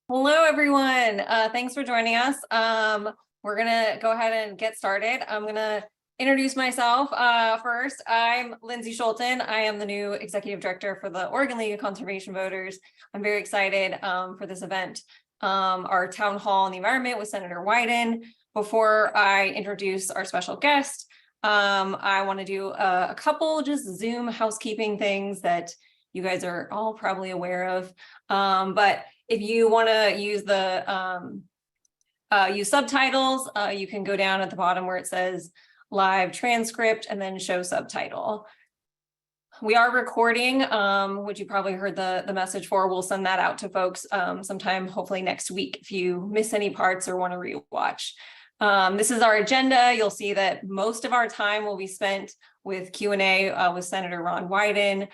Hello, everyone. Thanks for joining us. We're gonna go ahead and get started. I'm gonna introduce myself first. I'm Lindsay Schulten. I am the new Executive Director for the Oregon League of Conservation Voters. I'm very excited for this event, our town hall on the environment with Senator Wyden. Before I introduce our special guest, I want to do a couple just Zoom housekeeping things that you guys are all probably aware of. But if you want to use use subtitles, you can go down at the bottom where it says live transcript and then show subtitle. We are recording, which you probably heard the message for. We'll send that out to folks sometime, hopefully next week, if you miss any parts or want to rewatch. This is our agenda. You'll see that most of our time will be spent with Q&A with Senator Ron Wyden.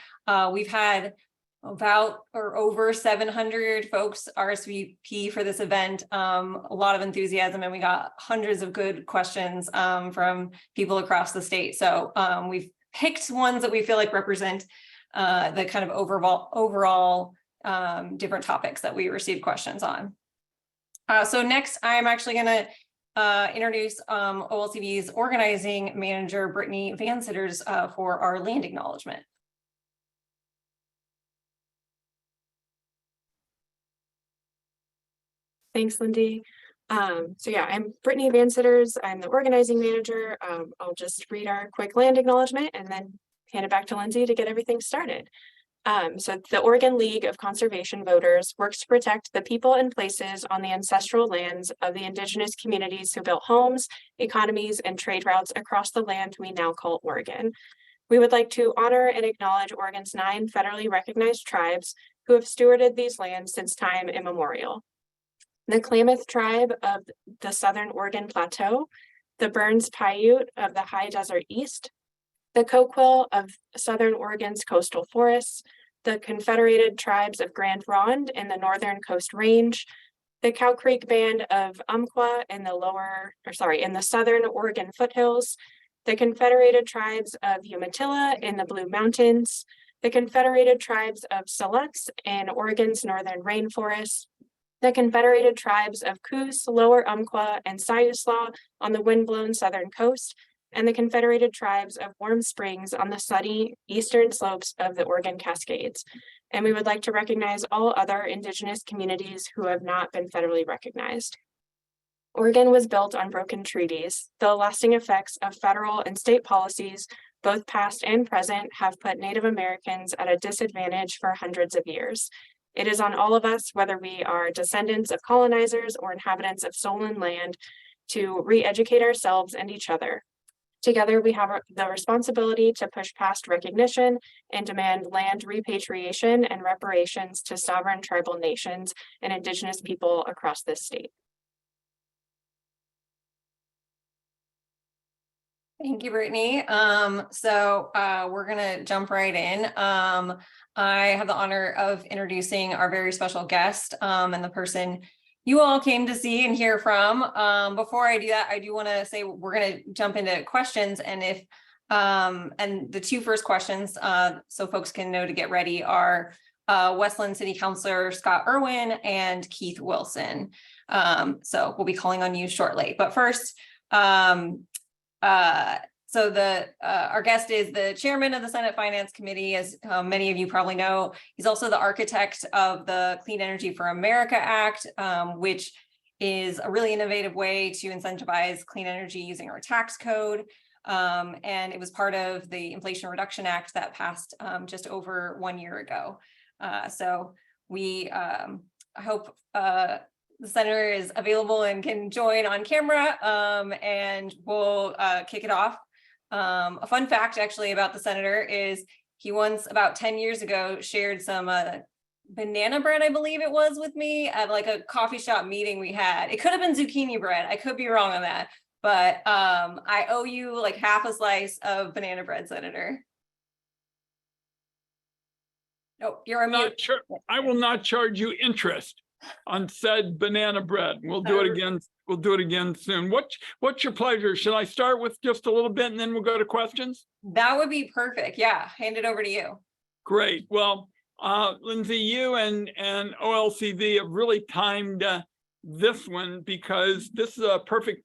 We've had about or over 700 folks RSVP for this event. A lot of enthusiasm, and we got hundreds of good questions from people across the state. So we've picked ones that we feel like represent the kind of overall different topics that we received questions on. So next, I'm actually going to introduce OLCV's organizing manager, Brittany Vansitters, for our land acknowledgement. Thanks, Lindy. I'm Brittany Vansitters. I'm the organizing manager. I'll just read our quick land acknowledgement and then hand it back to Lindsay to get everything started. So the Oregon League of Conservation Voters works to protect the people and places on the ancestral lands of the indigenous communities who built homes, economies, and trade routes across the land we now call Oregon. We would like to honor and acknowledge Oregon's 9 federally recognized tribes who have stewarded these lands since time immemorial. The Klamath tribe of the Southern Oregon Plateau, the Burns Paiute of the High Desert East, the Coquille of Southern Oregon's coastal forests, the Confederated Tribes of Grand Ronde in the Northern Coast Range, the Cow Creek Band of Umpqua in the Southern Oregon foothills, the Confederated Tribes of Umatilla in the Blue Mountains, the Confederated Tribes of Siletz in Oregon's Northern Rainforest, the Confederated Tribes of Coos, Lower Umpqua, and Siuslaw on the windblown southern coast, and the Confederated Tribes of Warm Springs on the sunny eastern slopes of the Oregon Cascades. And we would like to recognize all other indigenous communities who have not been federally recognized. Oregon was built on broken treaties. The lasting effects of federal and state policies, both past and present, have put Native Americans at a disadvantage for hundreds of years. It is on all of us, whether we are descendants of colonizers or inhabitants of stolen land, to re-educate ourselves and each other. Together, we have the responsibility to push past recognition and demand land repatriation and reparations to sovereign tribal nations and indigenous people across this state. Thank you, Brittany. We're gonna jump right in. I have the honor of introducing our very special guest and the person you all came to see and hear from. Before I do that, I do want to say we're going to jump into questions, and if and the 2 first questions, so folks can know to get ready, are Westland City Councilor Scott Irwin and Keith Wilson. So we'll be calling on you shortly. But first, our guest is the chairman of the Senate Finance Committee, as many of you probably know. He's also the architect of the Clean Energy for America Act, which is a really innovative way to incentivize clean energy using our tax code. And it was part of the Inflation Reduction Act that passed just over 1 year ago. So I hope the senator is available and can join on camera, and we'll kick it off. A fun fact actually about the senator is he once, about 10 years ago, shared some banana bread, I believe it was, with me at like a coffee shop meeting we had. It could have been zucchini bread. I could be wrong on that, but I owe you like half a slice of banana bread, Senator. Oh, you're on mute. I will not charge you interest on said banana bread. We'll do it again. We'll do it again soon. What's your pleasure? Should I start with just a little bit and then we'll go to questions? That would be perfect. Yeah, hand it over to you. Great. Well, Lindsay, you and OLCV have really timed this one, because this is a perfect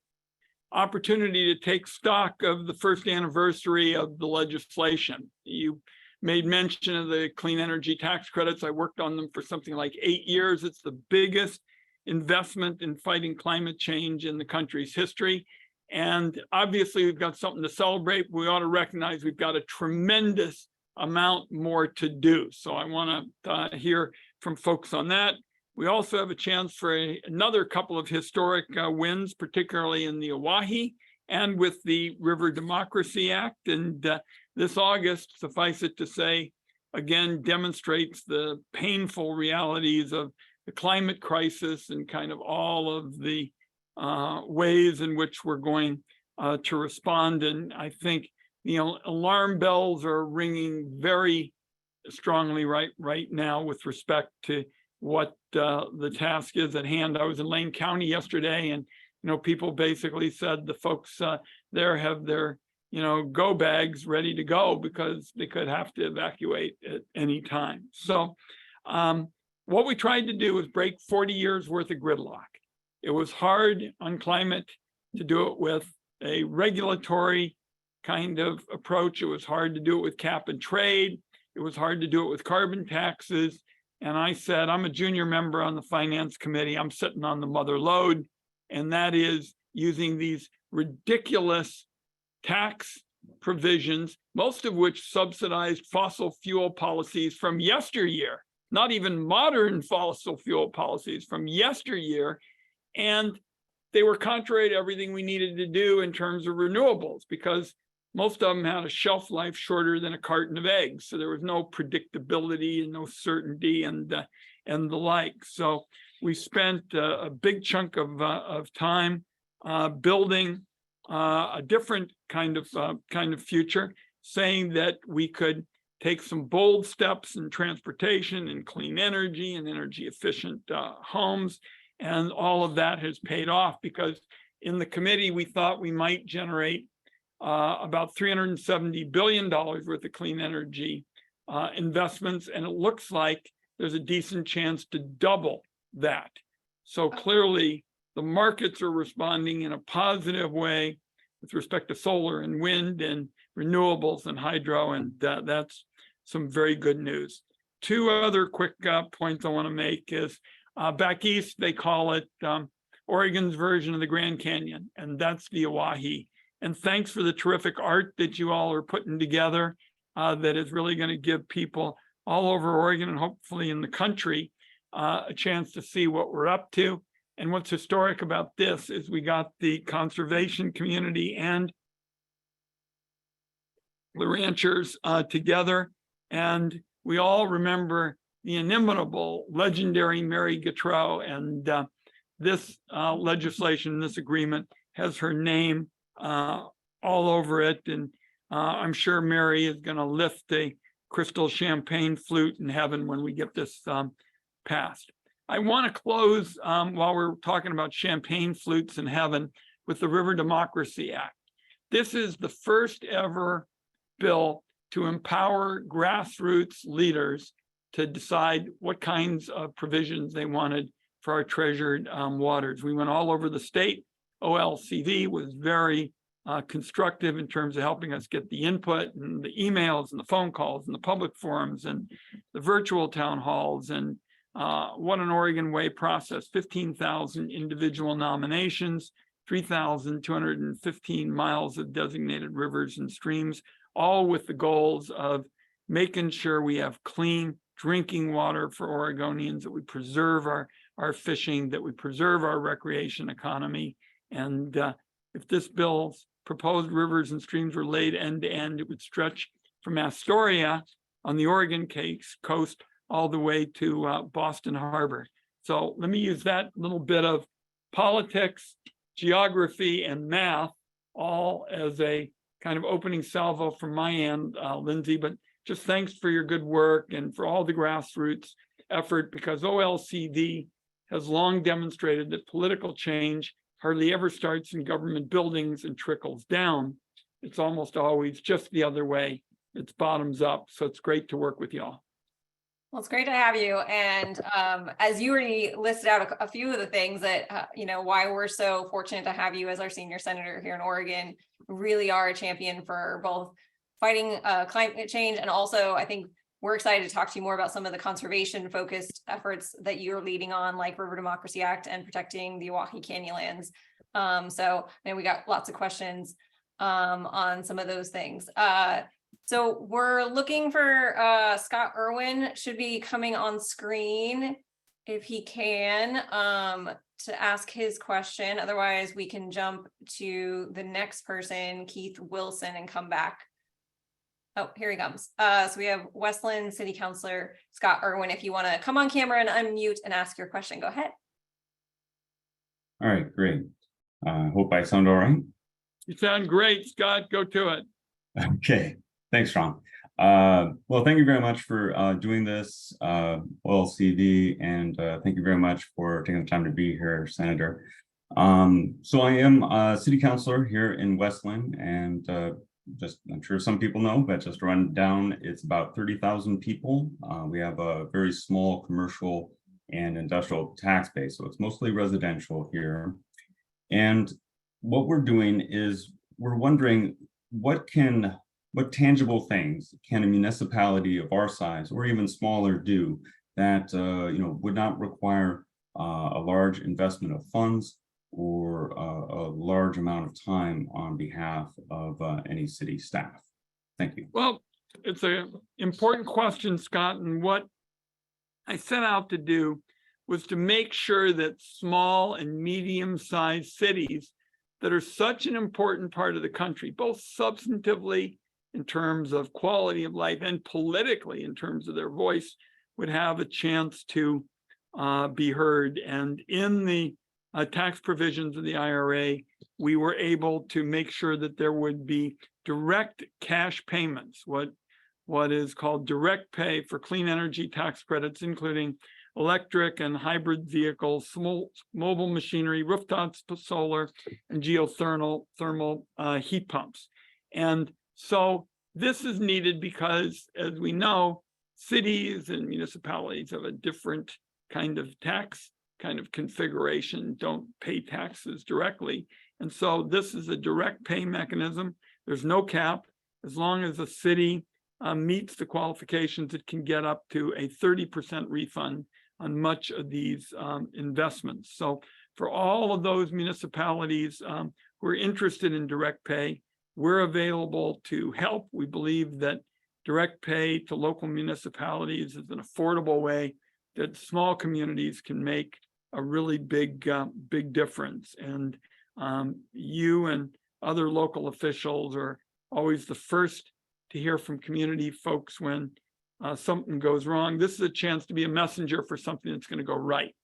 opportunity to take stock of the first anniversary of the legislation. You made mention of the clean energy tax credits. I worked on them for something like 8 years. It's the biggest investment in fighting climate change in the country's history. And obviously we've got something to celebrate. We ought to recognize we've got a tremendous amount more to do. So I want to hear from folks on that. We also have a chance for another couple of historic wins, particularly in the Oahe and with the River Democracy Act. And this August, suffice it to say, again, demonstrates the painful realities of the climate crisis and kind of all of the ways in which we're going to respond. And I think, you know, alarm bells are ringing very strongly right now with respect to what the task is at hand. I was in Lane County yesterday, and you know, people basically said the folks there have their, you know, go bags ready to go because they could have to evacuate at any time. So what we tried to do was break 40 years worth of gridlock. It was hard on climate to do it with a regulatory kind of approach. It was hard to do it with cap and trade. It was hard to do it with carbon taxes. And I said, I'm a junior member on the finance committee. I'm sitting on the mother lode, and that is using these ridiculous tax provisions, most of which subsidized fossil fuel policies from yesteryear, not even modern fossil fuel policies from yesteryear. And they were contrary to everything we needed to do in terms of renewables, because most of them had a shelf life shorter than a carton of eggs. So there was no predictability and no certainty and the like. So we spent a big chunk of time building a different kind of future, saying that we could take some bold steps in transportation and clean energy and energy efficient homes. And all of that has paid off, because in the committee, we thought we might generate about $370 billion worth of clean energy investments. And it looks like there's a decent chance to double that. So clearly the markets are responding in a positive way with respect to solar and wind and renewables and hydro. And that's some very good news. Two other quick points I want to make is back east, they call it Oregon's version of the Grand Canyon, and that's the Oahe. And thanks for the terrific art that you all are putting together that is really going to give people all over Oregon and hopefully in the country a chance to see what we're up to. And what's historic about this is we got the conservation community and the ranchers together, and we all remember the inimitable, legendary Mary Gautreaux, and this legislation, this agreement has her name all over it. And I'm sure Mary is going to lift a crystal champagne flute in heaven when we get this passed. I want to close while we're talking about champagne flutes in heaven with the River Democracy Act. This is the first ever bill to empower grassroots leaders to decide what kinds of provisions they wanted for our treasured waters. We went all over the state. OLCV was very constructive in terms of helping us get the input and the emails and the phone calls and the public forums and the virtual town halls. And what an Oregon way process, 15,000 individual nominations, 3,215 miles of designated rivers and streams, all with the goals of making sure we have clean drinking water for Oregonians, that we preserve our fishing, that we preserve our recreation economy. And if this bill's proposed rivers and streams were laid end to end, it would stretch from Astoria on the Oregon coast all the way to Boston Harbor. So let me use that little bit of politics, geography, and math all as a kind of opening salvo from my end, Lindsay, but just thanks for your good work and for all the grassroots effort, because OLCV has long demonstrated that political change hardly ever starts in government buildings and trickles down. It's almost always just the other way. It's bottoms up. So it's great to work with y'all. Well, it's great to have you. And as you already listed out a few of the things that, why we're so fortunate to have you as our senior senator here in Oregon, really are a champion for both fighting climate change. And also, I think we're excited to talk to you more about some of the conservation focused efforts that you're leading on, like River Democracy Act and protecting the Oahe Canyonlands. We got lots of questions on some of those things. So we're looking for Scott Irwin should be coming on screen if he can to ask his question. Otherwise, we can jump to the next person, Keith Wilson, and come back. Oh, here he comes. So we have Westland City Councilor Scott Irwin. If you want to come on camera and unmute and ask your question, go ahead. All right, great. Hope I sound all right. You sound great, Scott. Go to it. Okay. Thanks, Ron. Well, thank you very much for doing this, OLCV, and thank you very much for taking the time to be here, Senator. So I am a city councilor here in Westland, and I'm sure some people know, but just to run down, it's about 30,000 people. We have a very small commercial and industrial tax base, so it's mostly residential here. And what we're doing is we're wondering what tangible things can a municipality of our size or even smaller do that would not require a large investment of funds or a large amount of time on behalf of any city staff? Thank you. Well, it's an important question, Scott, and what I set out to do was to make sure that small and medium-sized cities that are such an important part of the country, both substantively in terms of quality of life and politically in terms of their voice, would have a chance to be heard. And in the tax provisions of the IRA, we were able to make sure that there would be direct cash payments, what is called direct pay for clean energy tax credits, including electric and hybrid vehicles, mobile machinery, rooftop solar, and geothermal heat pumps. And so this is needed because, as we know, cities and municipalities have a different kind of tax kind of configuration, don't pay taxes directly. And so this is a direct pay mechanism. There's no cap. As long as a city meets the qualifications, it can get up to a 30% refund on much of these investments. So for all of those municipalities who are interested in direct pay, we're available to help. We believe that direct pay to local municipalities is an affordable way that small communities can make a really big difference. And you and other local officials are always the first to hear from community folks when something goes wrong. This is a chance to be a messenger for something that's going to go right.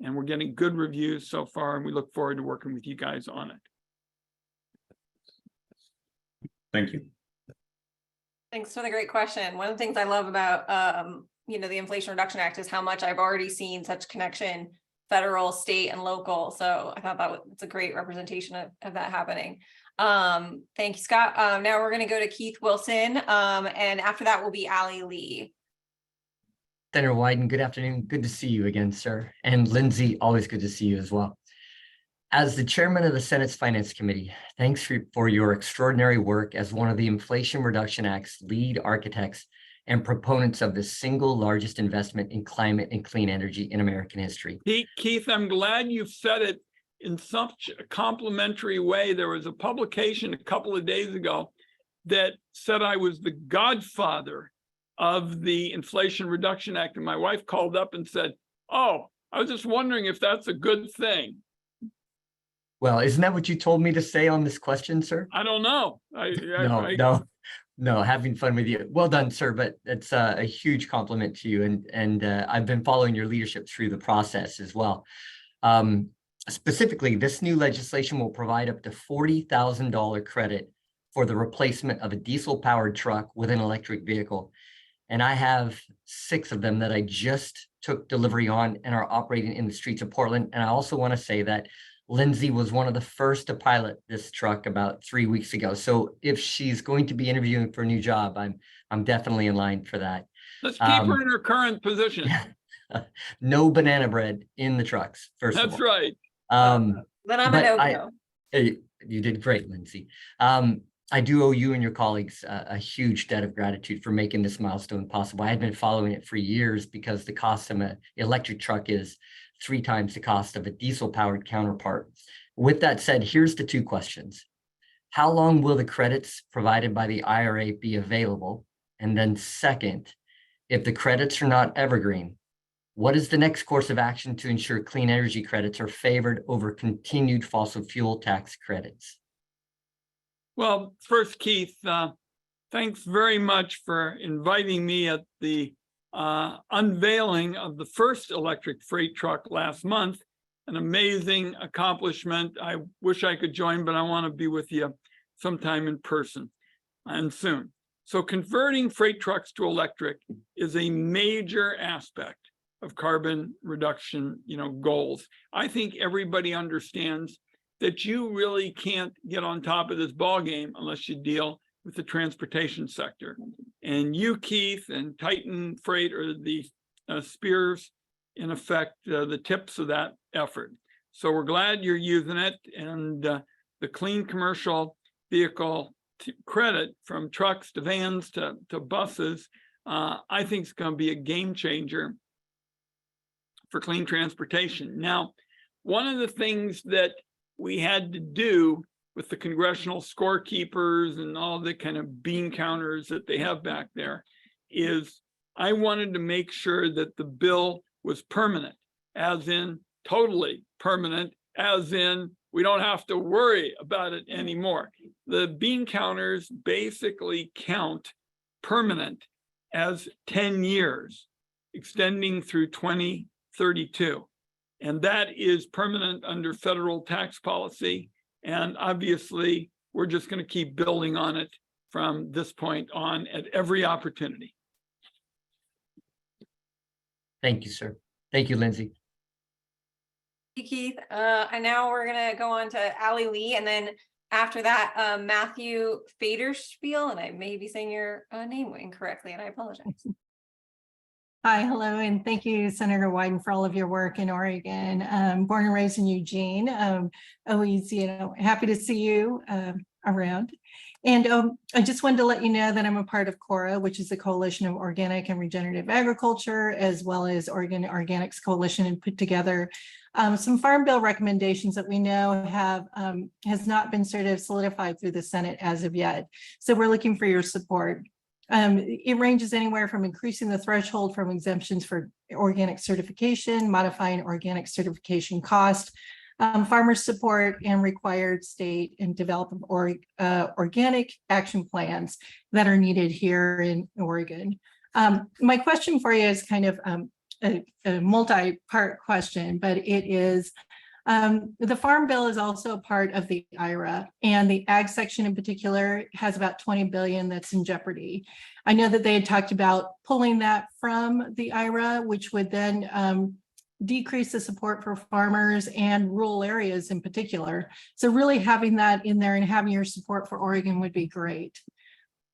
And we're getting good reviews so far, and we look forward to working with you guys on it. Thank you. Thanks for the great question. One of the things I love about, the Inflation Reduction Act is how much I've already seen such connection, federal, state, and local. So I thought it's a great representation of that happening. Thank you, Scott. Now we're going to go to Keith Wilson, and after that will be Allie Lee. Senator Wyden, good afternoon. Good to see you again, sir. And Lindsay, always good to see you as well. As the chairman of the Senate's Finance Committee, thanks for your extraordinary work as one of the Inflation Reduction Act's lead architects and proponents of the single largest investment in climate and clean energy in American history. Keith, I'm glad you've said it in such a complimentary way. There was a publication a couple of days ago that said I was the godfather of the Inflation Reduction Act. And my wife called up and said, "Oh, I was just wondering if that's a good thing." Well, isn't that what you told me to say on this question, sir? I don't know. No, having fun with you. Well done, sir, but it's a huge compliment to you. And I've been following your leadership through the process as well. Specifically, this new legislation will provide up to $40,000 credit for the replacement of a diesel-powered truck with an electric vehicle. And I have 6 of them that I just took delivery on and are operating in the streets of Portland. And I also want to say that Lindsay was one of the first to pilot this truck about 3 weeks ago. So if she's going to be interviewing for a new job, I'm definitely in line for that. Let's keep her in her current position. No banana bread in the trucks, first of That's all. right. Then I'm a but no-go. You did great, Lindsay. I do owe you and your colleagues a huge debt of gratitude for making this milestone possible. I had been following it for years because the cost of an electric truck is 3 times the cost of a diesel-powered counterpart. With that said, here's the 2 questions. How long will the credits provided by the IRA be available? And then second, if the credits are not evergreen, what is the next course of action to ensure clean energy credits are favored over continued fossil fuel tax credits? Well, first, Keith, thanks very much for inviting me at the unveiling of the first electric freight truck last month. An amazing accomplishment. I wish I could join, but I want to be with you sometime in person and soon. So converting freight trucks to electric is a major aspect of carbon reduction, goals. I think everybody understands that you really can't get on top of this ballgame unless you deal with the transportation sector. And you, Keith, and Titan Freight are the spears, in effect, the tips of that effort. So we're glad you're using it. And the clean commercial vehicle credit from trucks to vans to buses, I think is going to be a game changer for clean transportation. Now, one of the things that we had to do with the congressional scorekeepers and all the kind of bean counters that they have back there is I wanted to make sure that the bill was permanent, as in totally permanent, as in we don't have to worry about it anymore. The bean counters basically count permanent as 10 years, extending through 2032. And that is permanent under federal tax policy. And obviously, we're just going to keep building on it from this point on at every opportunity. Thank you, sir. Thank you, Lindsay. Thank you, Keith. And now we're going to go on to Allie Lee. And then after that, Matthew Faderspiel. And I may be saying your name incorrectly, and I apologize. Hi, hello, and thank you, Senator Wyden, for all of your work in Oregon. Born and raised in Eugene. Always, happy to see you around. And I just wanted to let you know that I'm a part of CORA, which is the Coalition of Organic and Regenerative Agriculture, as well as Oregon Organics Coalition, and put together some Farm Bill recommendations that we know has not been sort of solidified through the Senate as of yet. So we're looking for your support. It ranges anywhere from increasing the threshold from exemptions for organic certification, modifying organic certification cost, farmer support, and required state and development organic action plans that are needed here in Oregon. My question for you is kind of a multi-part question, but it is, the Farm Bill is also a part of the IRA, and the ag section in particular has about 20 billion that's in jeopardy. I know that they had talked about pulling that from the IRA, which would then decrease the support for farmers and rural areas in particular. So really having that in there and having your support for Oregon would be great.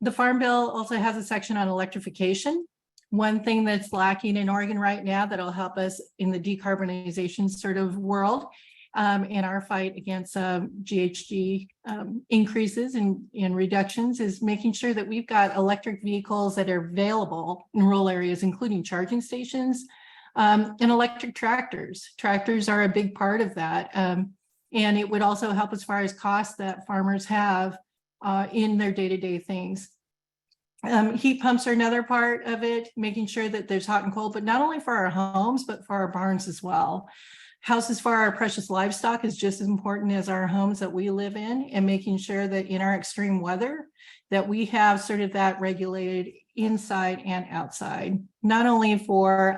The Farm Bill also has a section on electrification. One thing that's lacking in Oregon right now that'll help us in the decarbonization sort of world in our fight against GHG increases and reductions is making sure that we've got electric vehicles that are available in rural areas, including charging stations and electric tractors. Tractors are a big part of that. And it would also help as far as costs that farmers have in their day-to-day things. Heat pumps are another part of it, making sure that there's hot and cold, but not only for our homes, but for our barns as well. Houses for our precious livestock is just as important as our homes that we live in, and making sure that in our extreme weather, that we have sort of that regulated inside and outside, not only for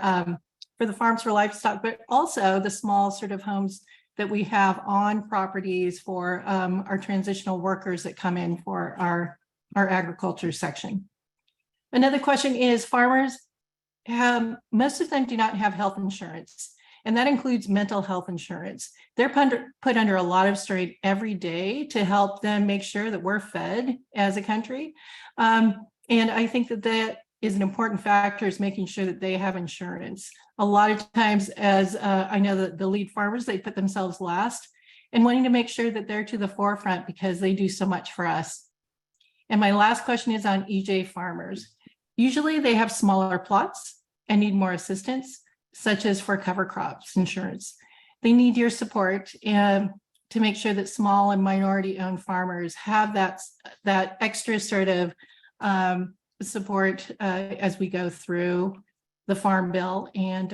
the farms for livestock, but also the small sort of homes that we have on properties for our transitional workers that come in for our agriculture section. Another question is farmers most of them do not have health insurance, and that includes mental health insurance. They're put under a lot of strain every day to help them make sure that we're fed as a country. And I think that is an important factor, is making sure that they have insurance. A lot of times, as I know that the lead farmers, they put themselves last and wanting to make sure that they're to the forefront because they do so much for us. And my last question is on EJ farmers. Usually they have smaller plots and need more assistance, such as for cover crops insurance. They need your support and to make sure that small and minority owned farmers have that extra sort of support as we go through the farm bill. And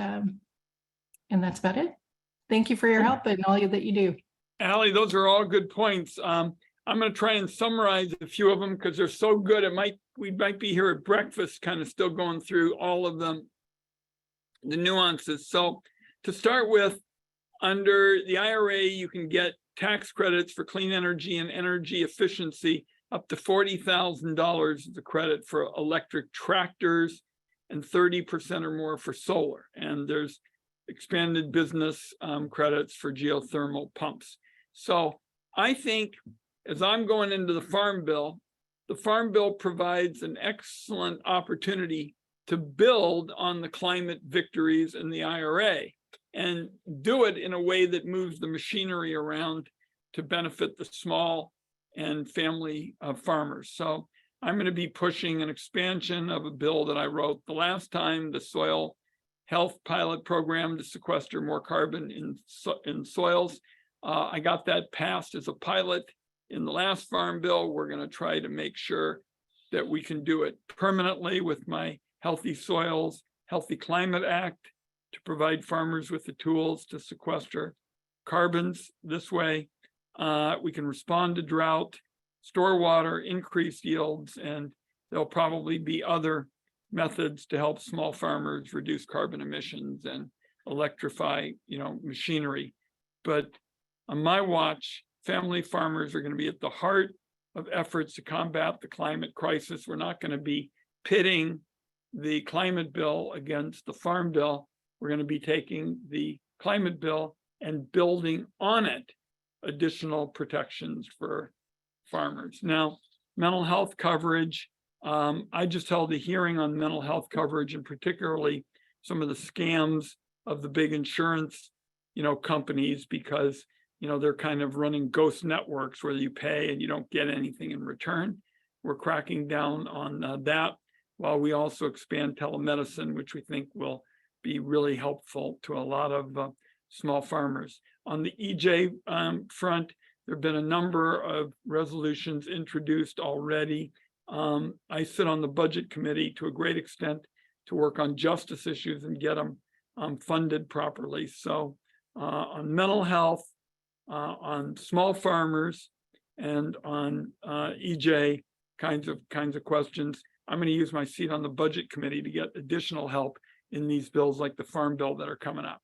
that's about it. Thank you for your help and all that you do. Allie, those are all good points. I'm going to try and summarize a few of them because they're so good. We might be here at breakfast, kind of still going through all of them, the nuances. So to start with, under the IRA, you can get tax credits for clean energy and energy efficiency up to $40,000 as a credit for electric tractors and 30% or more for solar. And there's expanded business credits for geothermal pumps. So I think as I'm going into the Farm Bill provides an excellent opportunity to build on the climate victories in the IRA and do it in a way that moves the machinery around to benefit the small and family farmers. So I'm going to be pushing an expansion of a bill that I wrote the last time, the soil health pilot program to sequester more carbon in soils. I got that passed as a pilot in the last Farm Bill. We're going to try to make sure that we can do it permanently with my Healthy Soils, Healthy Climate Act to provide farmers with the tools to sequester carbons this way. We can respond to drought, store water, increase yields, and there'll probably be other methods to help small farmers reduce carbon emissions and electrify, machinery. But on my watch, family farmers are going to be at the heart of efforts to combat the climate crisis. We're not going to be pitting the climate bill against the Farm Bill. We're going to be taking the climate bill and building on it additional protections for farmers. Now, mental health coverage. I just held a hearing on mental health coverage and particularly some of the scams of the big insurance, companies, because, they're kind of running ghost networks where you pay and you don't get anything in return. We're cracking down on that while we also expand telemedicine, which we think will be really helpful to a lot of small farmers. On the EJ front, there have been a number of resolutions introduced already. I sit on the budget committee to a great extent to work on justice issues and get them funded properly. So on mental health, on small farmers, and on EJ kinds of questions, I'm going to use my seat on the budget committee to get additional help in these bills like the Farm Bill that are coming up.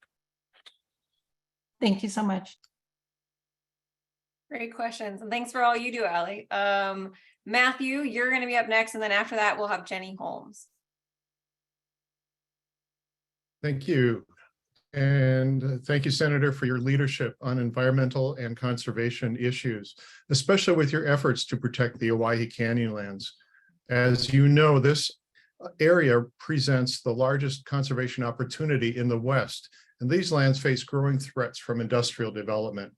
Thank you so much. Great questions. And thanks for all you do, Allie. Matthew, you're going to be up next. And then after that, we'll have Jenny Holmes. Thank you. And thank you, Senator, for your leadership on environmental and conservation issues, especially with your efforts to protect the Owyhee Canyonlands. As you know, this area presents the largest conservation opportunity in the West, and these lands face growing threats from industrial development.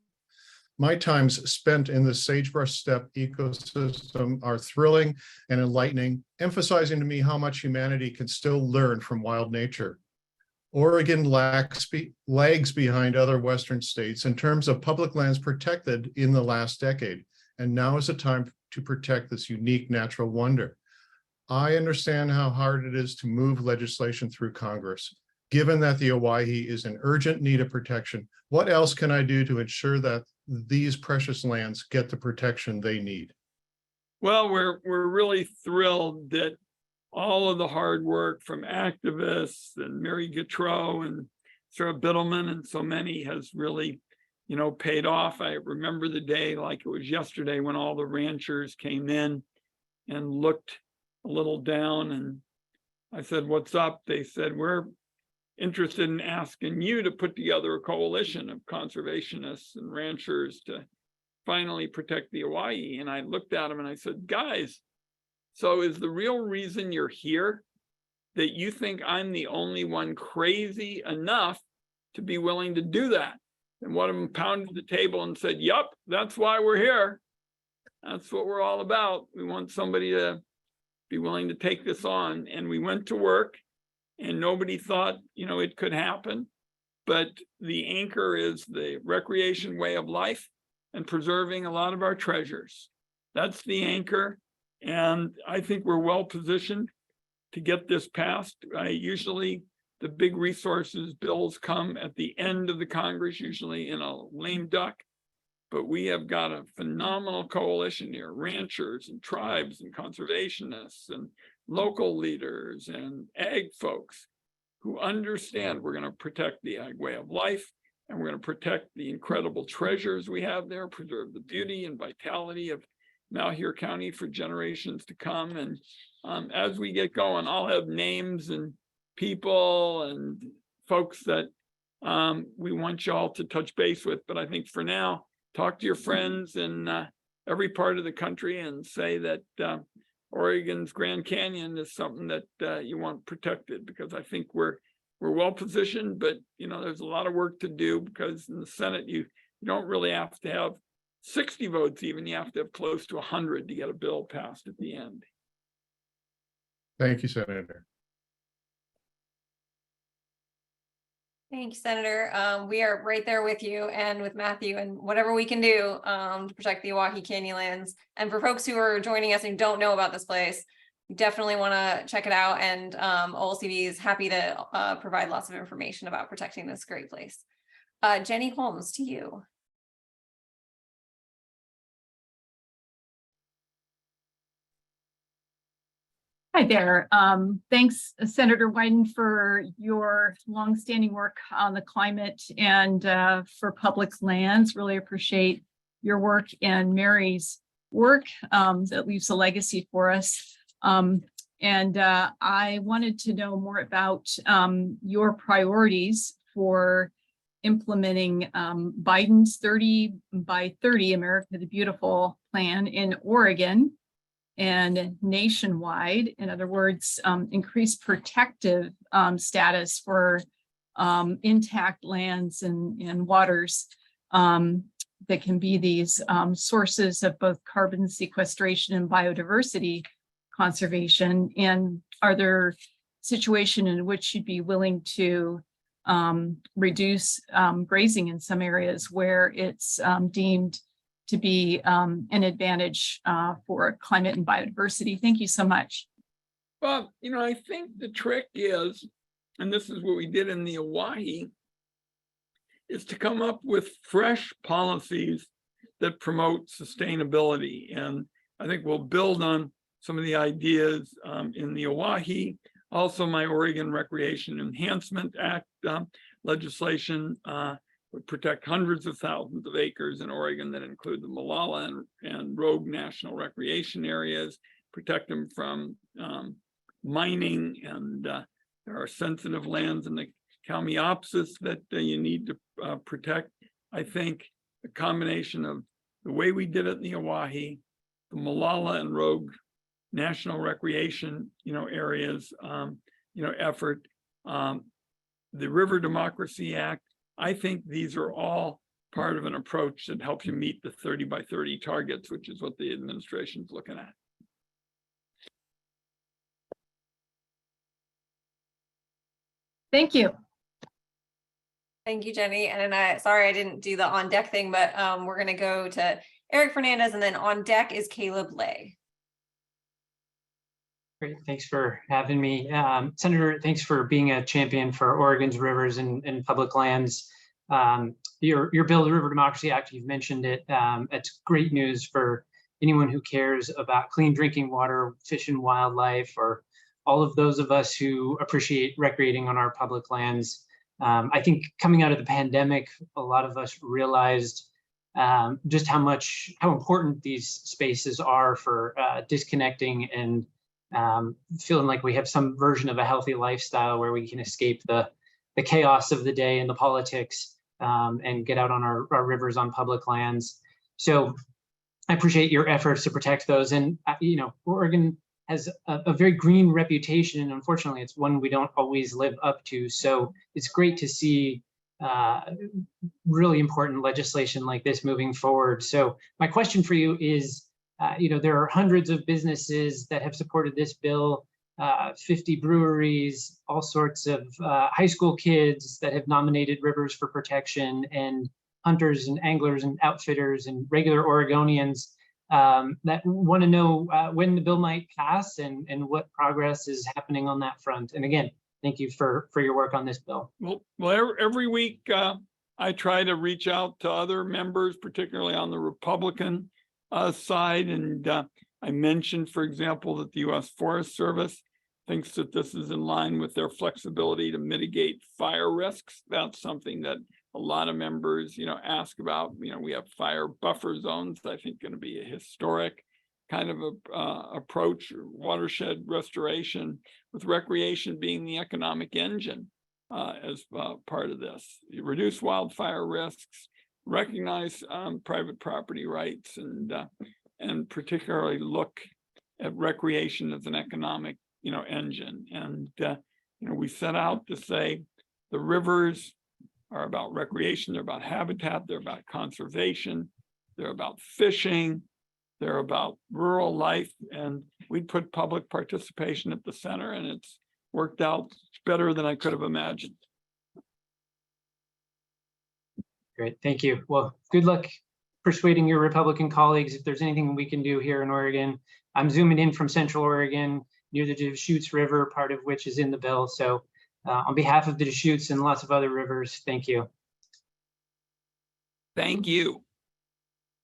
My times spent in the sagebrush steppe ecosystem are thrilling and enlightening, emphasizing to me how much humanity can still learn from wild nature. Oregon lags behind other Western states in terms of public lands protected in the last decade, and now is the time to protect this unique natural wonder. I understand how hard it is to move legislation through Congress. Given that the Owyhee is in urgent need of protection, what else can I do to ensure that these precious lands get the protection they need? Well, we're really thrilled that all of the hard work from activists and Mary Gautreaux and Sarah Biddleman and so many has really, paid off. I remember the day like it was yesterday when all the ranchers came in and looked a little down, and I said, "What's up?" They said, "We're interested in asking you to put together a coalition of conservationists and ranchers to finally protect the Owyhee." And I looked at them and I said, "Guys, so is the real reason you're here that you think I'm the only one crazy enough to be willing to do that. And one of them pounded the table and said, "Yup, that's why we're here. That's what we're all about. We want somebody to be willing to take this on." And we went to work, and nobody thought, it could happen. But the anchor is the recreation way of life and preserving a lot of our treasures. That's the anchor. And I think we're well positioned to get this passed. Usually the big resources bills come at the end of the Congress, usually in a lame duck. But we have got a phenomenal coalition here, ranchers and tribes and conservationists and local leaders and ag folks who understand we're going to protect the ag way of life, and we're going to protect the incredible treasures we have there, preserve the beauty and vitality of Malheur County for generations to come. And as we get going, I'll have names and people and folks that we want y'all to touch base with. But I think for now, talk to your friends in every part of the country and say that Oregon's Grand Canyon is something that you want protected, because I think we're well positioned, but there's a lot of work to do, because in the Senate you don't really have to have 60 votes even, you have to have close to 100 to get a bill passed at the end. Thank you, Senator. Thank you, Senator. We are right there with you and with Matthew, and whatever we can do to protect the Oahe Canyonlands. And for folks who are joining us and don't know about this place, you definitely want to check it out. And OLCV is happy to provide lots of information about protecting this great place. Jenny Holmes, to you. Hi there. Thanks, Senator Wyden, for your longstanding work on the climate and for public lands. Really appreciate your work and Mary's work that leaves a legacy for us. I wanted to know more about your priorities for implementing Biden's 30 by 30 America the Beautiful plan in Oregon and nationwide. In other words, increased protective status for intact lands and waters that can be these sources of both carbon sequestration and biodiversity conservation. And are there situations in which you'd be willing to reduce grazing in some areas where it's deemed to be an advantage for climate and biodiversity? Thank you so much. Well, I think the trick is, and this is what we did in the Oahe, is to come up with fresh policies that promote sustainability. And I think we'll build on some of the ideas in the Oahe. Also, my Oregon Recreation Enhancement Act legislation would protect hundreds of thousands of acres in Oregon that include the Molalla and Rogue National Recreation Areas, protect them from mining, and there are sensitive lands in the Kalmiopsis that you need to protect. I think the combination of the way we did it in the Oahe, the Molalla and Rogue National Recreation areas effort, the River Democracy Act, I think these are all part of an approach that helps you meet the 30 by 30 targets, which is what the administration's looking at. Thank you. Thank you, Jenny. And sorry I didn't do the on deck thing, but we're going to go to Eric Fernandez, and then on deck is Caleb Lay. Great, thanks for having me. Senator, thanks for being a champion for Oregon's rivers and public lands. Your bill, the River Democracy Act, you've mentioned it. It's great news for anyone who cares about clean drinking water, fish and wildlife, or all of those of us who appreciate recreating on our public lands. I think coming out of the pandemic, a lot of us realized just how important these spaces are for disconnecting and feeling like we have some version of a healthy lifestyle where we can escape the chaos of the day and the politics and get out on our rivers on public lands. So I appreciate your efforts to protect those. And Oregon has a very green reputation, and unfortunately, it's one we don't always live up to. So it's great to see really important legislation like this moving forward. So my question for you is, there are hundreds of businesses that have supported this bill, 50 breweries, all sorts of high school kids that have nominated rivers for protection, and hunters and anglers and outfitters and regular Oregonians that want to know when the bill might pass and what progress is happening on that front. And again, thank you for your work on this bill. Well, every week I try to reach out to other members, particularly on the Republican side. And I mentioned, for example, that the U.S. Forest Service thinks that this is in line with their flexibility to mitigate fire risks. That's something that a lot of members, ask about. We have fire buffer zones. I think going to be a historic kind of approach, watershed restoration, with recreation being the economic engine as part of this. You reduce wildfire risks, recognize private property rights, and particularly look at recreation as an economic, engine. And we set out to say the rivers are about recreation, they're about habitat, they're about conservation, they're about fishing, they're about rural life, and we put public participation at the center, and it's worked out better than I could have imagined. Great, thank you. Well, good luck persuading your Republican colleagues. If there's anything we can do here in Oregon, I'm zooming in from Central Oregon near the Deschutes River, part of which is in the bill. So on behalf of the Deschutes and lots of other rivers, thank you. Thank you.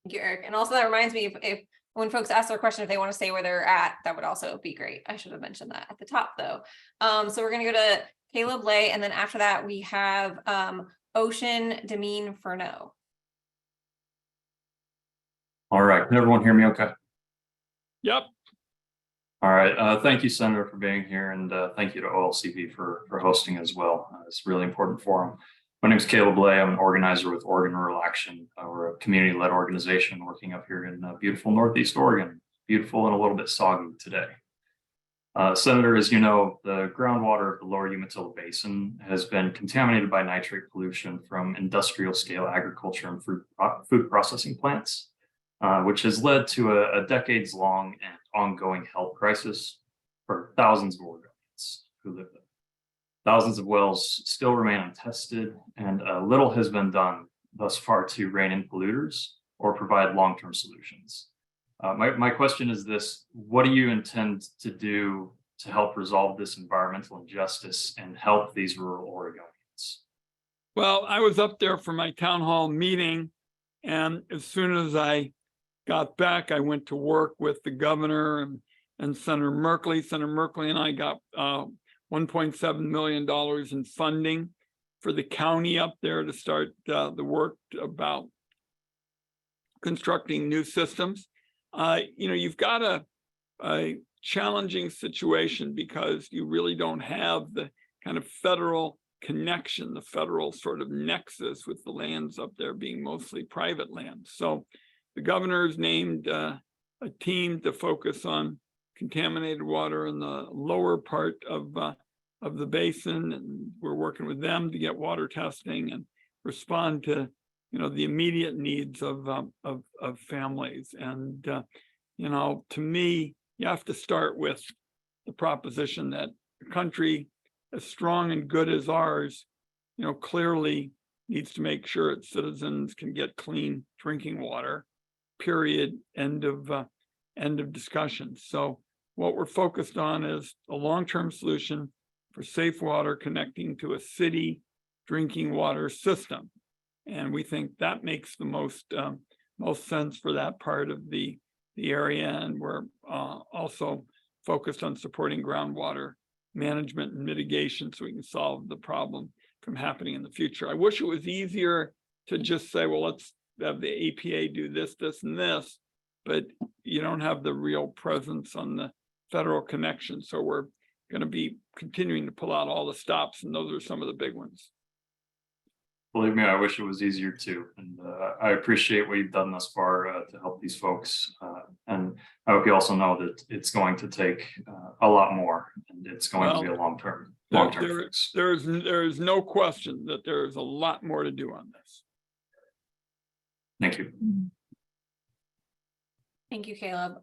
Thank you, Eric. And also that reminds me, if when folks ask their question, if they want to say where they're at, that would also be great. I should have mentioned that at the top though. So we're going to go to Caleb Lay, and then after that we have Ocean Demeen Furneaux. All right, can everyone hear me okay? Yep. All right, thank you, Senator, for being here, and thank you to OLCV for hosting as well. It's a really important forum. My name is Caleb Lay. I'm an organizer with Oregon Rural Action. We're a community-led organization working up here in beautiful Northeast Oregon. Beautiful and a little bit soggy today. Senator, as you know, the groundwater of the lower Umatilla Basin has been contaminated by nitrate pollution from industrial-scale agriculture and food processing plants, which has led to a decades-long and ongoing health crisis for thousands of Oregonians who live there. Thousands of wells still remain untested, and little has been done thus far to rein in polluters or provide long-term solutions. My question is this: what do you intend to do to help resolve this environmental injustice and help these rural Oregonians? Well, I was up there for my town hall meeting, and as soon as I got back, I went to work with the governor and Senator Merkley. Senator Merkley and I got $1.7 million in funding for the county up there to start the work about constructing new systems. You've got a challenging situation because you really don't have the kind of federal connection, the federal sort of nexus with the lands up there being mostly private land. So the governor's named a team to focus on contaminated water in the lower part of the basin, and we're working with them to get water testing and respond to the immediate needs of families. And to me, you have to start with the proposition that a country as strong and good as ours, clearly needs to make sure its citizens can get clean drinking water. Period. End of discussion. So what we're focused on is a long-term solution for safe water connecting to a city drinking water system, and we think that makes the most sense for that part of the area. And we're also focused on supporting groundwater management and mitigation so we can solve the problem from happening in the future. I wish it was easier to just say, well, let's have the APA do this, this, and this, but you don't have the real presence on the federal connection. So we're going to be continuing to pull out all the stops, and those are some of the big ones. believe me, I wish it was easier too. And I appreciate what you've done thus far to help these folks. And I hope you also know that it's going to take a lot more, and it's going to be a long-term fix. There's no question that there's a lot more to do on this. Thank you. Thank you, Caleb.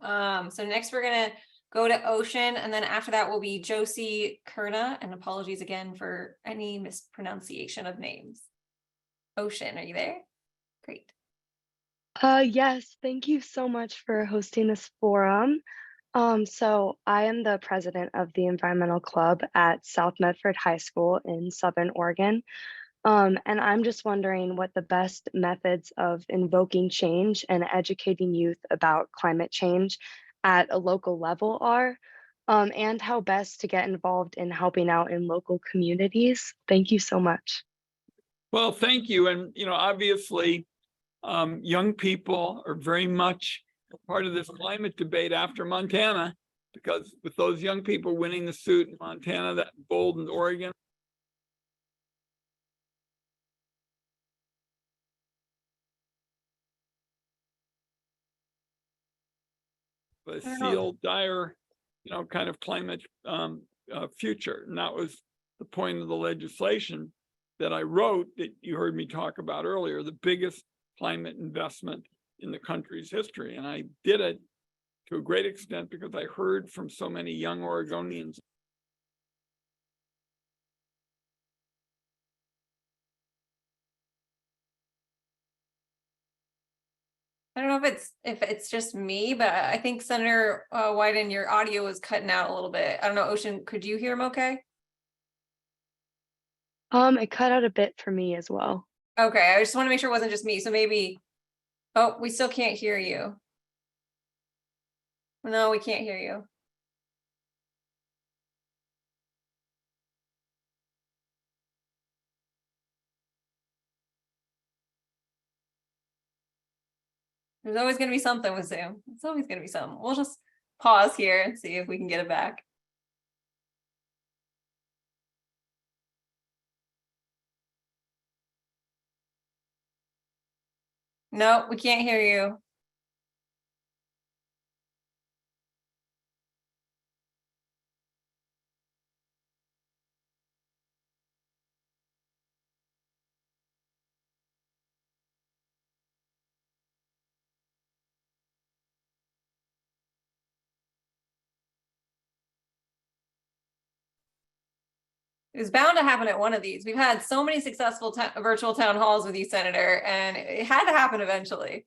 So next we're gonna go to Ocean, and then after that will be Josie Kurna, and apologies again for any mispronunciation of names. Ocean, are you there? Great. Yes, thank you so much for hosting this forum. So I am the president of the Environmental Club at South Medford High School in Southern Oregon. And I'm just wondering what the best methods of invoking change and educating youth about climate change at a local level are, and how best to get involved in helping out in local communities. Thank you so much. Well, thank you. And, obviously, young people are very much part of this climate debate after Montana, because with those young people winning the suit in Montana, that emboldened Oregon. A sealed, dire, kind of climate future. And that was the point of the legislation that I wrote that you heard me talk about earlier, the biggest climate investment in the country's history. And I did it to a great extent because I heard from so many young Oregonians. I don't know if it's just me, but I think Senator Wyden, your audio was cutting out a little bit. I don't know, Ocean, could you hear him okay? It cut out a bit for me as well. Okay, I just want to make sure it wasn't just me. So maybe, oh, we still can't hear you. No, we can't hear you. There's always going to be something with Zoom. It's always going to be something. We'll just pause here and see if we can get it back. No, we can't hear you. It was bound to happen at one of these. We've had so many successful virtual town halls with you, Senator, and it had to happen eventually.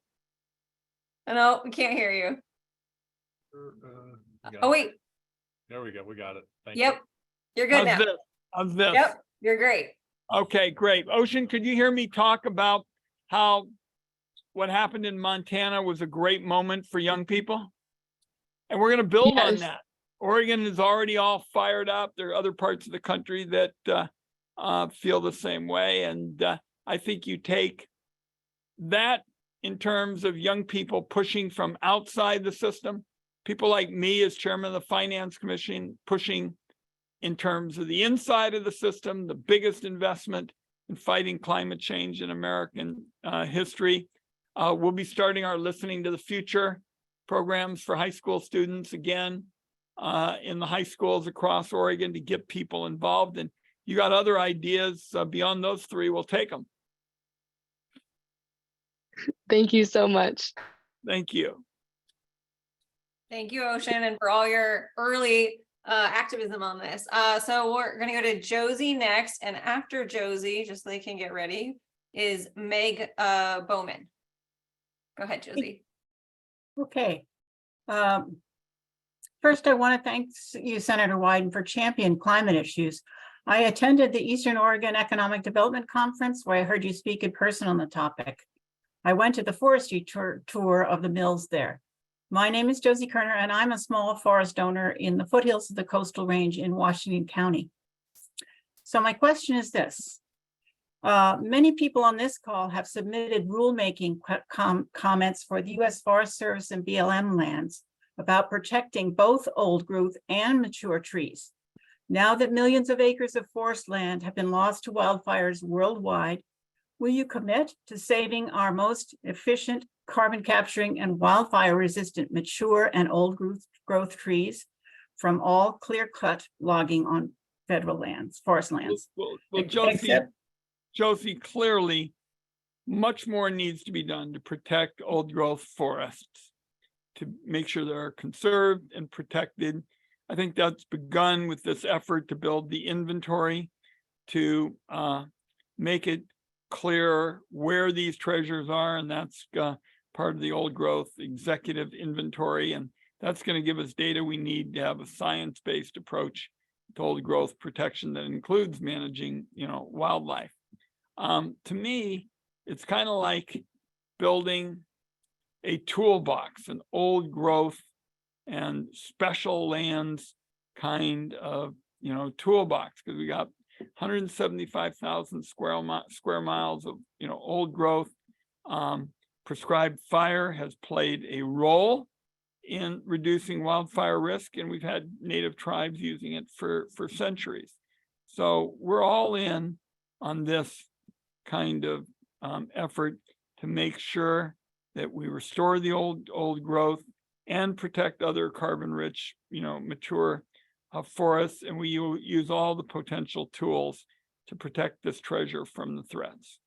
No, we can't hear you. Oh, wait. There we go. We got it. Thank you. Yep. You're good now. How's this? Yep. You're great. Okay, great. Ocean, could you hear me talk about how what happened in Montana was a great moment for young people? And we're going to build on that. Oregon is already all fired up. There are other parts of the country that feel the same way. And I think you take that in terms of young people pushing from outside the system, people like me as chairman of the Finance Commission, pushing in terms of the inside of the system, the biggest investment in fighting climate change in American history. We'll be starting our Listening to the Future programs for high school students again. In the high schools across Oregon to get people involved. And you got other ideas beyond those three, we'll take them. Thank you so much. Thank you. Thank you, Ocean, and for all your early activism on this. So we're going to go to Josie next. And after Josie, just so they can get ready, is Meg Bowman. Go ahead, Josie. Okay. First, I want to thank you, Senator Wyden, for championing climate issues. I attended the Eastern Oregon Economic Development Conference where I heard you speak in person on the topic. I went to the forestry tour of the mills there. My name is Josie Kerner, and I'm a small forest owner in the foothills of the Coastal Range in Washington County. So my question is this. Many people on this call have submitted rulemaking comments for the U.S. Forest Service and BLM lands about protecting both old growth and mature trees. Now that millions of acres of forest land have been lost to wildfires worldwide, will you commit to saving our most efficient carbon capturing and wildfire resistant mature and old growth trees from all clear cut logging on federal lands, forest lands? Well, Josie, clearly much more needs to be done to protect old growth forests, to make sure they're conserved and protected. I think that's begun with this effort to build the inventory to make it clear where these treasures are, and that's part of the old growth executive inventory, and that's going to give us data we need to have a science-based approach to old growth protection that includes managing, wildlife. To me, it's kind of like building a toolbox, an old growth and special lands kind of, toolbox, because we got 175,000 square miles of, old growth. Prescribed fire has played a role in reducing wildfire risk, and we've had native tribes using it for centuries. So we're all in on this kind of effort to make sure that we restore the old growth and protect other carbon-rich, mature forests, and we use all the potential tools to protect this treasure from the threats.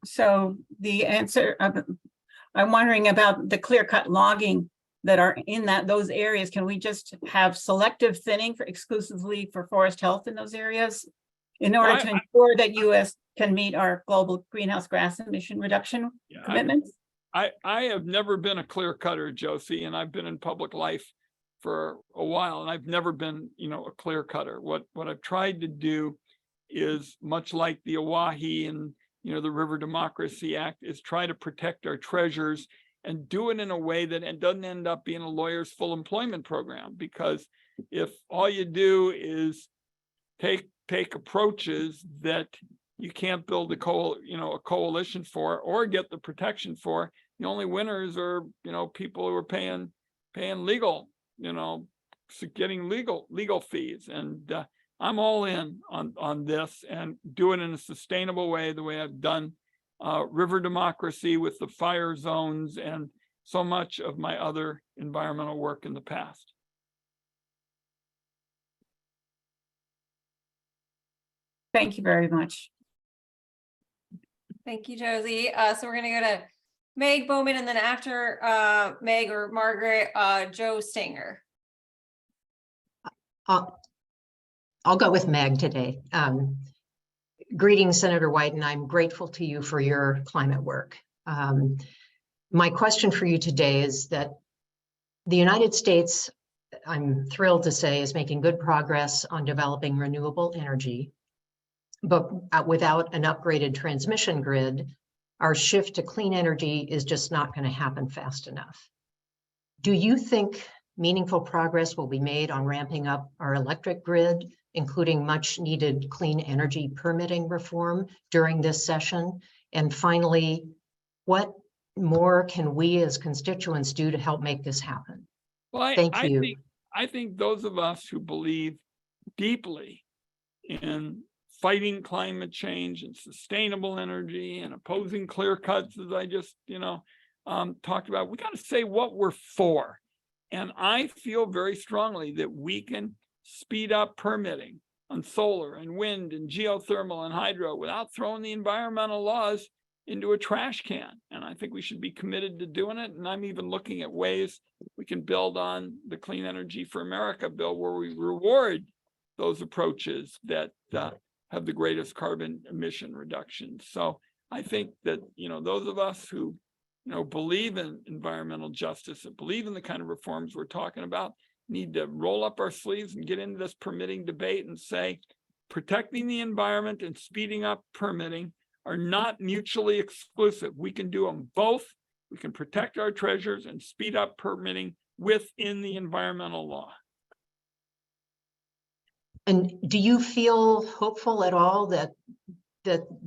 So the answer, I'm wondering about the clear-cut logging that are in those areas. Can we just have selective thinning exclusively for forest health in those areas in order to ensure that U.S. can meet our global greenhouse gas emission reduction commitments? I have never been a clear cutter, Josie, and I've been in public life for a while, and I've never been, a clear cutter. What I've tried to do is, much like the Oahe and the River Democracy Act, is try to protect our treasures and do it in a way that it doesn't end up being a lawyer's full employment program. Because if all you do is take approaches that you can't build a coalition for or get the protection for, the only winners are people who are paying legal, getting legal fees. And I'm all in on this, and do it in a sustainable way, the way I've done River Democracy with the fire zones and so much of my other environmental work in the past. Thank you very much. Thank you, Josie. So we're going to go to Meg Bowman, and then after Meg or Margaret, Joe Stanger. I'll go with Meg today. Greetings, Senator Wyden. I'm grateful to you for your climate work. My question for you today is that the United States, I'm thrilled to say, is making good progress on developing renewable energy, but without an upgraded transmission grid, our shift to clean energy is just not going to happen fast enough. Do you think meaningful progress will be made on ramping up our electric grid, including much needed clean energy permitting reform during this session? And finally, what more can we as constituents do to help make this happen? Well, Thank you. I think those of us who believe deeply in fighting climate change and sustainable energy and opposing clear cuts, as I just, talked about, we got to say what we're for. And I feel very strongly that we can speed up permitting on solar and wind and geothermal and hydro without throwing the environmental laws into a trash can. And I think we should be committed to doing it. And I'm even looking at ways we can build on the Clean Energy for America bill, where we reward those approaches that have the greatest carbon emission reduction. So I think that, those of us who, believe in environmental justice and believe in the kind of reforms we're talking about need to roll up our sleeves and get into this permitting debate and say, protecting the environment and speeding up permitting are not mutually exclusive. We can do them both. We can protect our treasures and speed up permitting within the environmental law. And do you feel hopeful at all that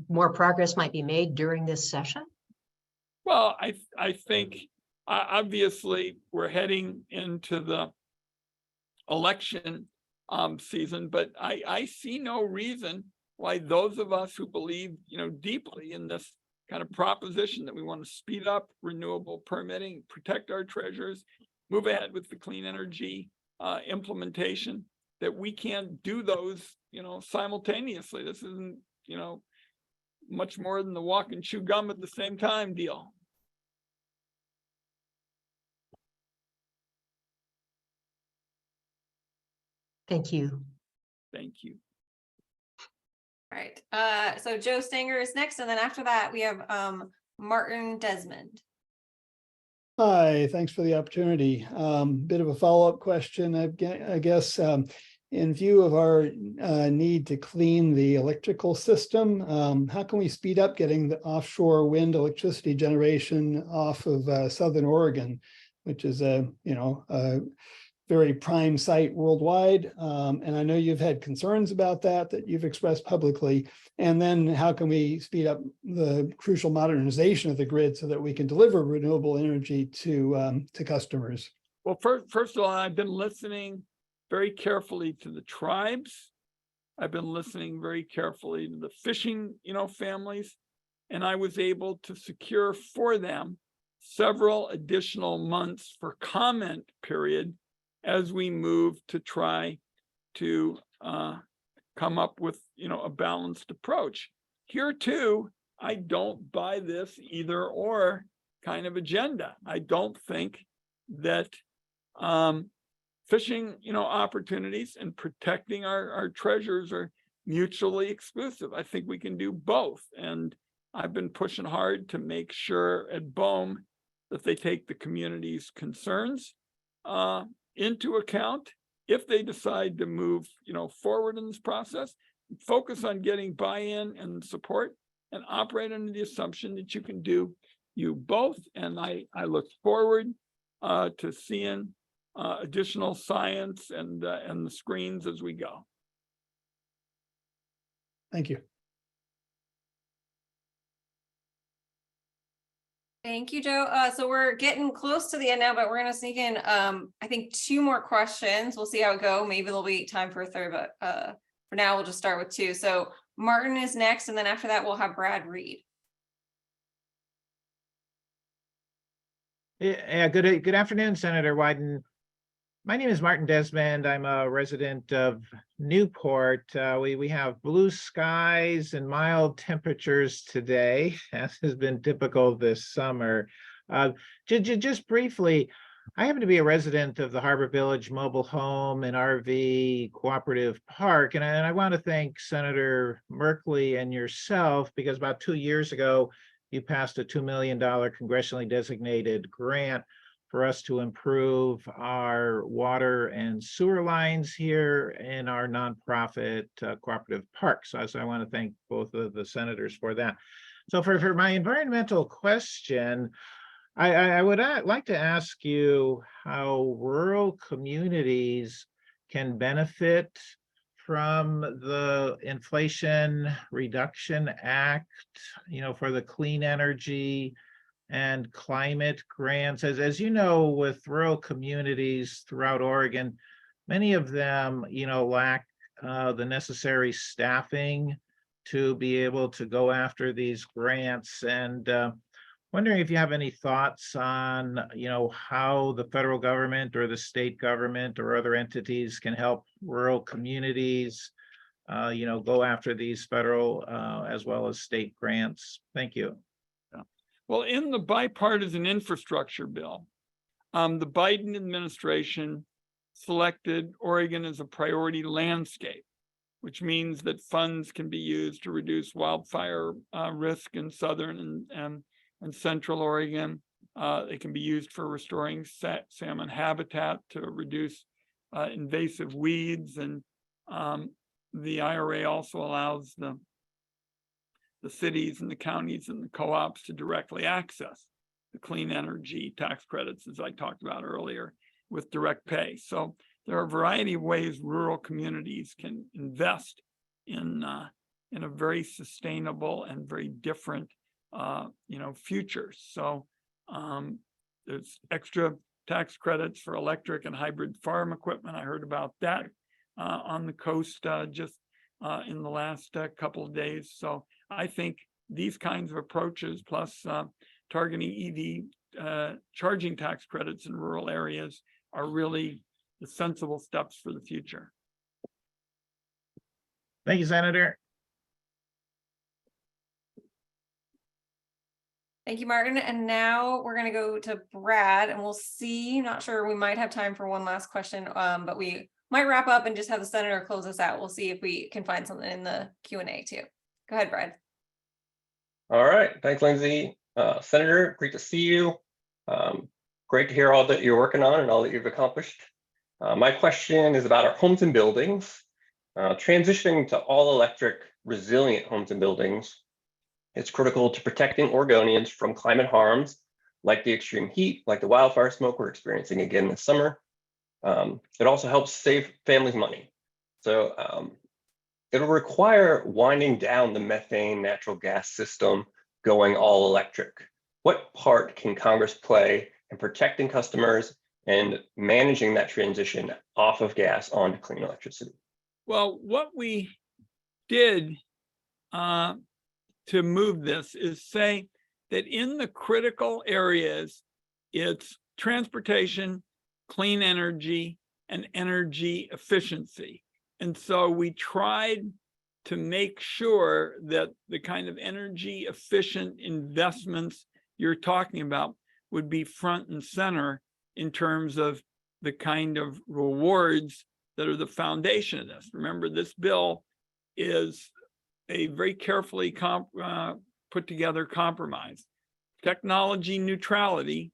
more progress might be made during this session? Well, I think obviously we're heading into the election season, but I see no reason why those of us who believe, deeply in this kind of proposition that we want to speed up renewable permitting, protect our treasures, move ahead with the clean energy implementation, that we can't do those, simultaneously. This isn't, much more than the walk and chew gum at the same time deal. Thank you. Thank you. All right, so Joe Stanger is next, and then after that, we have Martin Desmond. Hi, thanks for the opportunity. Bit of a follow-up question, I guess, in view of our need to clean the electrical system, how can we speed up getting the offshore wind electricity generation off of Southern Oregon, which is a very prime site worldwide? And I know you've had concerns about that you've expressed publicly. And then how can we speed up the crucial modernization of the grid so that we can deliver renewable energy to customers? Well, first of all, I've been listening very carefully to the tribes. I've been listening very carefully to the fishing, families, and I was able to secure for them several additional months for comment period as we move to try to come up with, a balanced approach. Here too, I don't buy this either or kind of agenda. I don't think that fishing, opportunities and protecting our treasures are mutually exclusive. I think we can do both. And I've been pushing hard to make sure at BOEM that they take the community's concerns into account if they decide to move, forward in this process. Focus on getting buy-in and support, and operate under the assumption that you can do both. And I look forward to seeing additional science and the screens as we go. Thank you. Thank you, Joe. So we're getting close to the end now, but we're going to sneak in, I think, 2 more questions. We'll see how it goes. Maybe there'll be time for a third, but for now, we'll just start with 2. So Martin is next, and then after that, we'll have Brad Reed. Yeah, good afternoon, Senator Wyden. My name is Martin Desmond. I'm a resident of Newport. We have blue skies and mild temperatures today, as has been typical this summer. Just briefly, I happen to be a resident of the Harbor Village Mobile Home and RV Cooperative Park, and I want to thank Senator Merkley and yourself, because about 2 years ago, you passed a $2 million congressionally designated grant for us to improve our water and sewer lines here in our nonprofit cooperative park. So I want to thank both of the senators for that. So for my environmental question, I would like to ask you how rural communities can benefit from the Inflation Reduction Act, for the clean energy and climate grants. As you know, with rural communities throughout Oregon, many of them, lack the necessary staffing to be able to go after these grants. And wondering if you have any thoughts on, how the federal government or the state government or other entities can help rural communities, go after these federal as well as state grants. Thank you. Well, in the bipartisan infrastructure bill, the Biden administration selected Oregon as a priority landscape, which means that funds can be used to reduce wildfire risk in southern and central Oregon. They can be used for restoring salmon habitat to reduce invasive weeds. And the IRA also allows the cities and the counties and the co-ops to directly access the clean energy tax credits, as I talked about earlier, with direct pay. So there are a variety of ways rural communities can invest in a very sustainable and very different, futures. So there's extra tax credits for electric and hybrid farm equipment. I heard about that on the coast just in the last couple of days. So I think these kinds of approaches plus targeting EV charging tax credits in rural areas are really the sensible steps for the future. Thank you, Senator. Thank you, Martin. And now we're going to go to Brad and we'll see. Not sure, we might have time for one last question, but we might wrap up and just have the senator close us out. We'll see if we can find something in the Q&A too. Go ahead, Brad. All right. Thanks, Lindsay. Senator, great to see you. Great to hear all that you're working on and all that you've accomplished. My question is about our homes and buildings. Transitioning to all-electric resilient homes and buildings, it's critical to protecting Oregonians from climate harms like the extreme heat, like the wildfire smoke we're experiencing again this summer. It also helps save families money. So it'll require winding down the methane natural gas system going all electric. What part can Congress play in protecting customers and managing that transition off of gas onto clean electricity? Well, what we did to move this is say that in the critical areas, it's transportation, clean energy, and energy efficiency. And so we tried to make sure that the kind of energy efficient investments you're talking about would be front and center in terms of the kind of rewards that are the foundation of this. Remember, this bill is a very carefully put together compromise. Technology neutrality,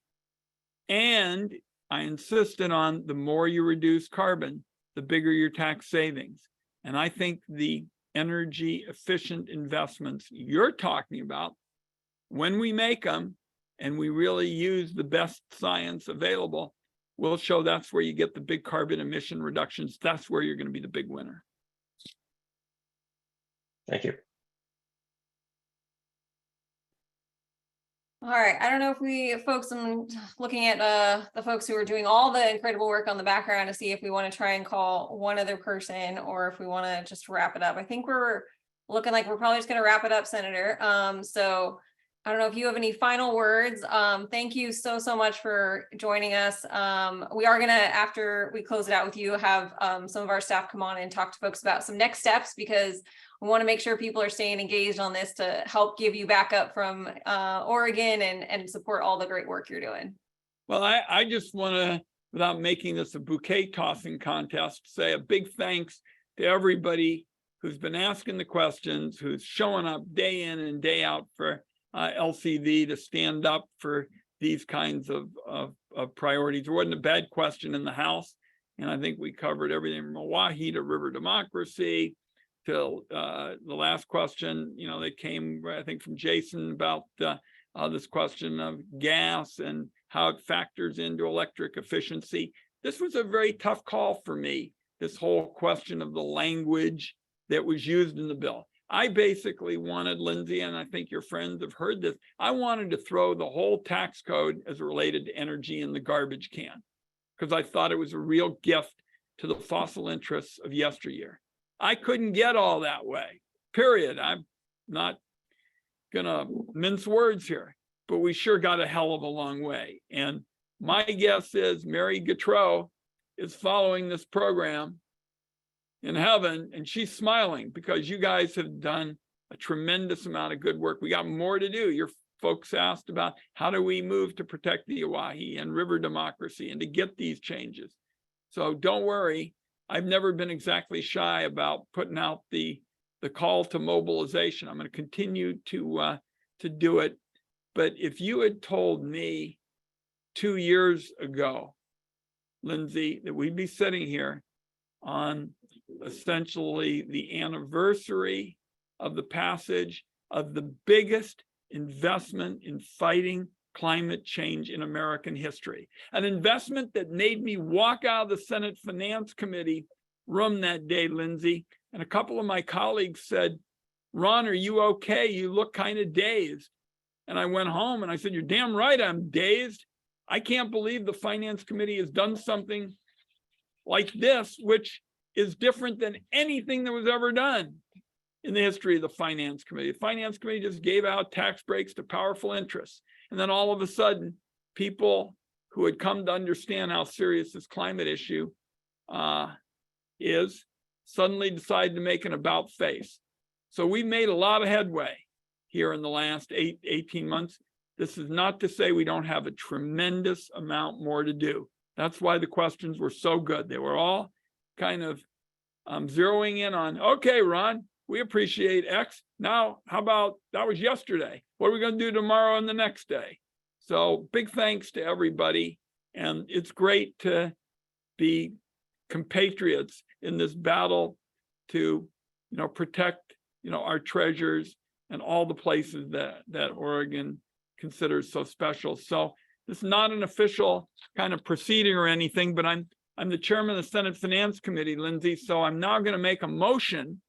and I insisted on the more you reduce carbon, the bigger your tax savings. And I think the energy efficient investments you're talking about, when we make them and we really use the best science available, we'll show that's where you get the big carbon emission reductions. That's where you're going to be the big winner. Thank you. All right, I don't know if I'm looking at the folks who are doing all the incredible work on the background to see if we want to try and call one other person or if we want to just wrap it up. I think we're looking like we're probably just going to wrap it up, Senator. So I don't know if you have any final words. Thank you so much for joining us. We are going to, after we close it out with you, have some of our staff come on and talk to folks about some next steps, because we want to make sure people are staying engaged on this to help give you backup from Oregon and support all the great work you're doing. Well, I just want to, without making this a bouquet tossing contest, say a big thanks to everybody who's been asking the questions, who's showing up day in and day out for LCV to stand up for these kinds of priorities. There wasn't a bad question in the House, and I think we covered everything from Milwaukee to river democracy till the last question, you know, that came, I think, from Jason about this question of gas and how it factors into electric efficiency. This was a very tough call for me, this whole question of the language that was used in the bill. I basically wanted, Lindsay, and I think your friends have heard this, I wanted to throw the whole tax code as related to energy in the garbage can, because I thought it was a real gift to the fossil interests of yesteryear. I couldn't get all that way, period. I'm not gonna mince words here, but we sure got a hell of a long way. And my guess is Mary Gautreaux is following this program in heaven, and she's smiling because you guys have done a tremendous amount of good work. We got more to do. Your folks asked about how do we move to protect the Owyhee and river democracy and to get these changes. So don't worry. I've never been exactly shy about putting out the call to mobilization. I'm going to continue to do it. But if you had told me 2 years ago, Lindsay, that we'd be sitting here on essentially the anniversary of the passage of the biggest investment in fighting climate change in American history, an investment that made me walk out of the Senate Finance Committee room that day, Lindsay, and a couple of my colleagues said, Ron, are you okay? You look kind of dazed. And I went home and I said, you're damn right I'm dazed. I can't believe the Finance Committee has done something like this, which is different than anything that was ever done in the history of the Finance Committee. The Finance Committee just gave out tax breaks to powerful interests. And then all of a sudden, people who had come to understand how serious this climate issue is suddenly decided to make an about face. So we made a lot of headway here in the last 18 months. This is not to say we don't have a tremendous amount more to do. That's why the questions were so good. They were all kind of zeroing in on, okay, Ron, we appreciate X. Now, how about, that was yesterday. What are we going to do tomorrow and the next day? So big thanks to everybody. And it's great to be compatriots in this battle to, protect, our treasures and all the places that Oregon considers so special. So this is not an official kind of proceeding or anything, but I'm the chairman of the Senate Finance Committee, Lindsay. So I'm now going to make a motion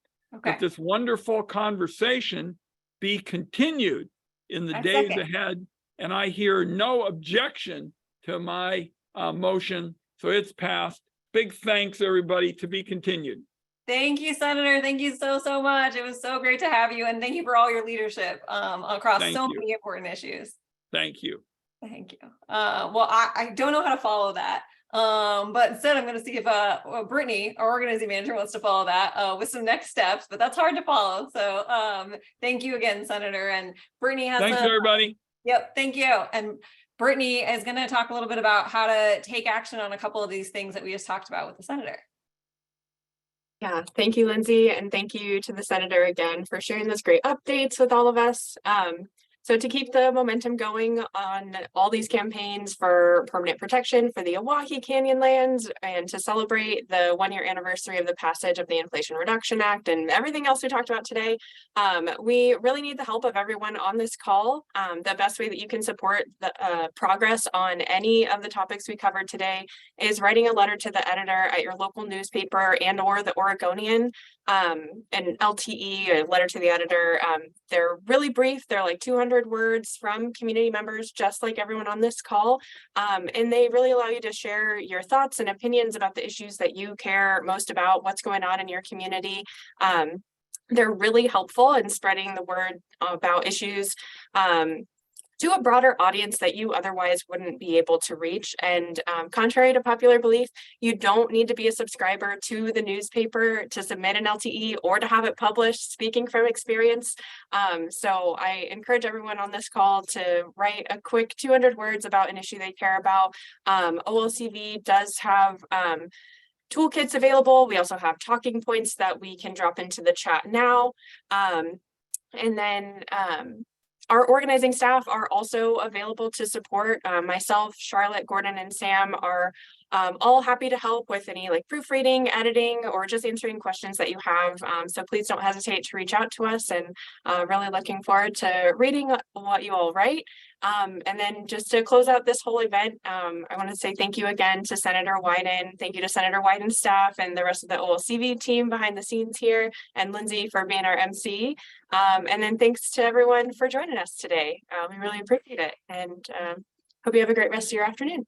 that this wonderful conversation be continued in the days ahead. And I hear no objection to my motion. So it's passed. Big thanks, everybody. To be continued. Thank you, Senator. Thank you so, so much. It was so great to have you. And thank you for all your leadership across so many important issues. Thank you. Thank you. Well, I don't know how to follow that. But instead I'm going to see if Brittany, our organizing manager, wants to follow that with some next steps, but that's hard to follow. So thank you again, Senator. And Brittany has Thanks, everybody. Yep, thank you. And Brittany is going to talk a little bit about how to take action on a couple of these things that we just talked about with the Senator. Yeah, thank you, Lindsay, and thank you to the Senator again for sharing those great updates with all of us. So to keep the momentum going on all these campaigns for permanent protection for the Oahe Canyon lands and to celebrate the 1-year anniversary of the passage of the Inflation Reduction Act and everything else we talked about today, we really need the help of everyone on this call. The best way that you can support the progress on any of the topics we covered today is writing a letter to the editor at your local newspaper and or the Oregonian, an LTE, a letter to the editor. They're really brief. They're like 200 words from community members, just like everyone on this call. And they really allow you to share your thoughts and opinions about the issues that you care most about, what's going on in your community. They're really helpful in spreading the word about issues to a broader audience that you otherwise wouldn't be able to reach. And contrary to popular belief, you don't need to be a subscriber to the newspaper to submit an LTE or to have it published, speaking from experience. So I encourage everyone on this call to write a quick 200 words about an issue they care about. OLCV does have toolkits available. We also have talking points that we can drop into the chat now. And then our organizing staff are also available to support. Myself, Charlotte, Gordon, and Sam are all happy to help with any like proofreading, editing, or just answering questions that you have. So please don't hesitate to reach out to us, and really looking forward to reading what you all write. And then just to close out this whole event, I want to say thank you again to Senator Wyden. Thank you to Senator Wyden's staff and the rest of the OLCV team behind the scenes here, and Lindsay for being our MC. And then thanks to everyone for joining us today. We really appreciate it, and hope you have a great rest of your afternoon.